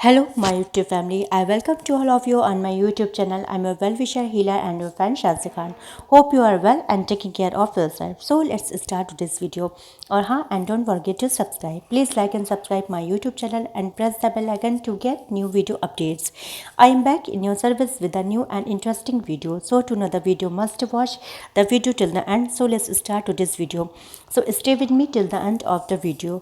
Hello, my YouTube family. I welcome to all of you on my YouTube channel. I'm your well-wisher, healer, and your friend Shazia Khan. Hope you are well and taking care of yourself. So let's start this video. And don't forget to subscribe. Please like and subscribe my YouTube channel and press the bell icon to get new video updates. I am back in your service with a new and interesting video. So to know the video, must watch the video till the end. So let's start to this video. So stay with me till the end of the video.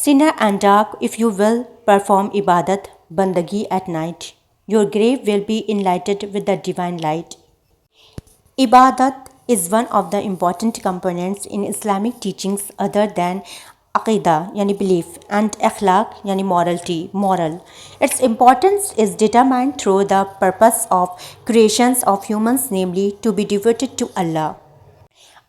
sinner and dark if you will perform ibadat bandagi at night your grave will be enlightened with the divine light. Ibadat is one of the important components in Islamic teachings other than aqidah yani belief and akhlaq yani moral. Its importance is determined through the purpose of creations of humans, namely to be devoted to Allah.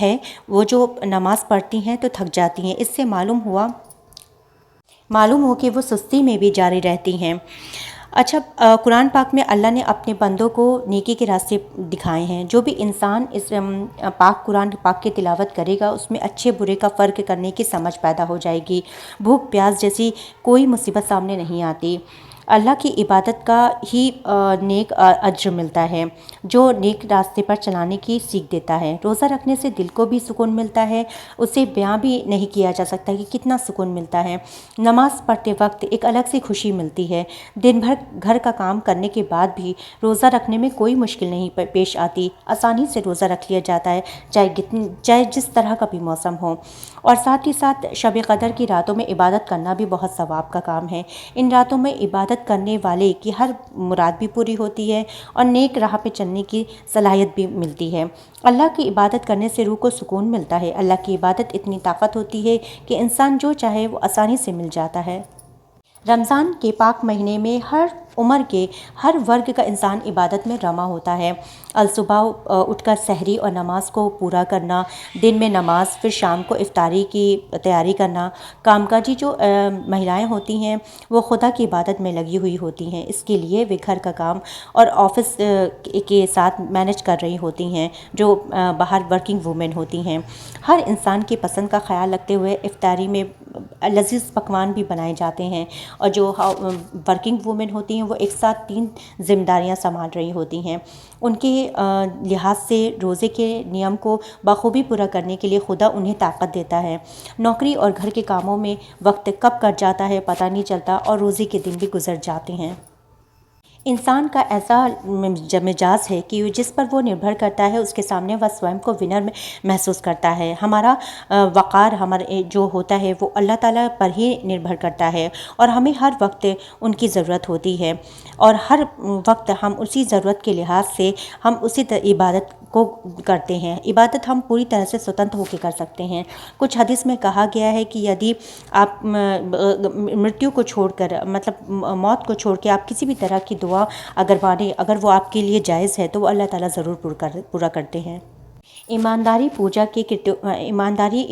ہے وہ جو نماز پڑھتی ہیں تو تھک جاتی ہیں، اس سے معلوم ہو کہ وہ سستی میں بھی جاری رہتی ہیں۔ اچھا، قرآن پاک میں اللہ نے اپنے بندوں کو نیکی کے راستے دکھائے ہیں۔ جو بھی انسان اس پاک قرآن پاک کی تلاوت کرے گا، اس میں اچھے برے کا فرق کرنے کی سمجھ پیدا ہو جائے گی۔ بھوک پیاس جیسی کوئی مصیبت سامنے نہیں آتی۔ اللہ کی عبادت کا ہی نیک اجر ملتا ہے، جو نیک راستے پر چلانے کی سیکھ دیتا ہے۔ روزہ رکھنے سے دل کو بھی سکون ملتا ہے، اسے بیان بھی نہیں کیا جا سکتا کہ کتنا سکون ملتا ہے۔ نماز پڑھتے وقت ایک الگ سی خوشی ملتی ہے۔ دن بھر گھر کا کام کرنے کے بعد بھی روزہ رکھنے میں کوئی مشکل نہیں پیش آتی، آسانی سے روزہ رکھ لیا جاتا ہے، چاہے جس طرح کا بھی موسم ہو۔ اور ساتھ ہی ساتھ شب قدر کی راتوں میں عبادت کرنا بھی بہت ثواب کا کام ہے۔ ان راتوں میں عبادت کرنے والے کی ہر مراد بھی پوری ہوتی ہے اور نیک راہ پہ چلنے کی صلاحیت بھی ملتی ہے۔ اللہ کی عبادت کرنے سے روح کو سکون ملتا ہے۔ اللہ کی عبادت اتنی طاقت ہوتی ہے کہ انسان جو چاہے وہ آسانی سے مل جاتا ہے۔ رمضان کے پاک مہینے میں ہر عمر کے ہر ورگ کا انسان عبادت میں رما ہوتا ہے۔ الصبح اٹھ کر سحری اور نماز کو پورا کرنا، دن میں نماز، پھر شام کو افطاری کی تیاری کرنا۔ کام کاجی جو مہیلائیں ہوتی ہیں وہ خدا کی عبادت میں لگی ہوئی ہوتی ہیں، اس کے لیے وہ گھر کا کام اور آفس کے ساتھ مینج کر رہی ہوتی ہیں، جو باہر ورکنگ وومن ہوتی ہیں۔ ہر انسان کی پسند کا خیال رکھتے ہوئے افطاری میں لذیذ پکوان بھی بنائے جاتے ہیں، اور جو ورکنگ وومن ہوتی ہیں وہ ایک ساتھ 3 ذمہ داریاں سنبھال رہی ہوتی ہیں۔ ان کے لحاظ سے روزے کے نیم کو بخوبی پورا کرنے کے لیے خدا انہیں طاقت دیتا ہے۔ نوکری اور گھر کے کاموں میں وقت کب کٹ جاتا ہے پتہ نہیں چلتا، اور روزے کے دن بھی گزر جاتے ہیں۔ انسان کا ایسا مزاج ہے کہ جس پر وہ نربھر کرتا ہے اس کے سامنے وہ سوئم کو ونر محسوس کرتا ہے۔ ہمارا وقار جو ہوتا ہے وہ اللہ تعالیٰ پر ہی نربھر کرتا ہے، اور ہمیں ہر وقت ان کی ضرورت ہوتی ہے، اور ہر وقت ہم اسی ضرورت کے لحاظ سے ہم اسی عبادت کو کرتے ہیں۔ عبادت ہم پوری طرح سے سوتنتر ہو کے کر سکتے ہیں۔ کچھ حدیث میں کہا گیا ہے کہ یدی آپ مرتیو کو چھوڑ کر، مطلب موت کو چھوڑ کے آپ کسی بھی طرح کی دعا اگر وہ آپ کے لیے جائز ہے تو وہ اللہ تعالیٰ ضرور پورا کرتے ہیں۔ ایمانداری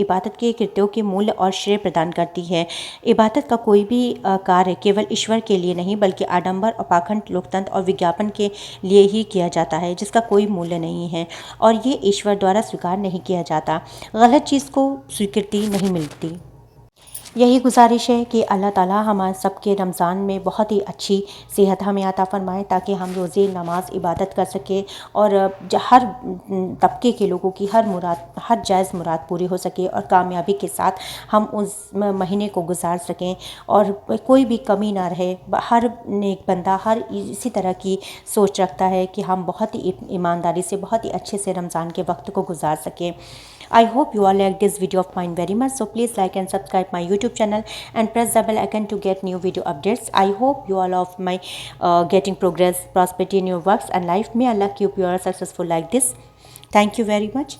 عبادت کے کرتیوں کے مول اور شرے پردان کرتی ہے۔ عبادت کا کوئی بھی کاریہ کیول ایشور کے لیے نہیں بلکہ آڈمبر اور پاکھنڈ، لوکتنتر اور وگیاپن کے لیے ہی کیا جاتا ہے، جس کا کوئی مولیہ نہیں ہے، اور یہ ایشور دوارا سویکار نہیں کیا جاتا۔ غلط چیز کو سویکرتی نہیں ملتی۔ یہی گزارش ہے کہ اللہ تعالیٰ ہمارے سب کے رمضان میں بہت ہی اچھی صحت ہمیں عطا فرمائے، تاکہ ہم روزے نماز عبادت کر سکیں، اور ہر طبقے کے لوگوں کی ہر جائز مراد پوری ہو سکے، اور کامیابی کے ساتھ ہم اس مہینے کو گزار سکیں، اور کوئی بھی کمی نہ رہے۔ ہر نیک بندہ اسی طرح کی سوچ رکھتا ہے کہ ہم بہت ہی ایمانداری سے، بہت ہی اچھے سے رمضان کے وقت کو گزار سکیں۔ I hope you all like this video of mine very much. So please like and subscribe my YouTube channel and press the bell icon to get new video updates. I hope you all of my getting progress, prosperity in your works and life. May Allah keep you all successful like this. Thank you very much.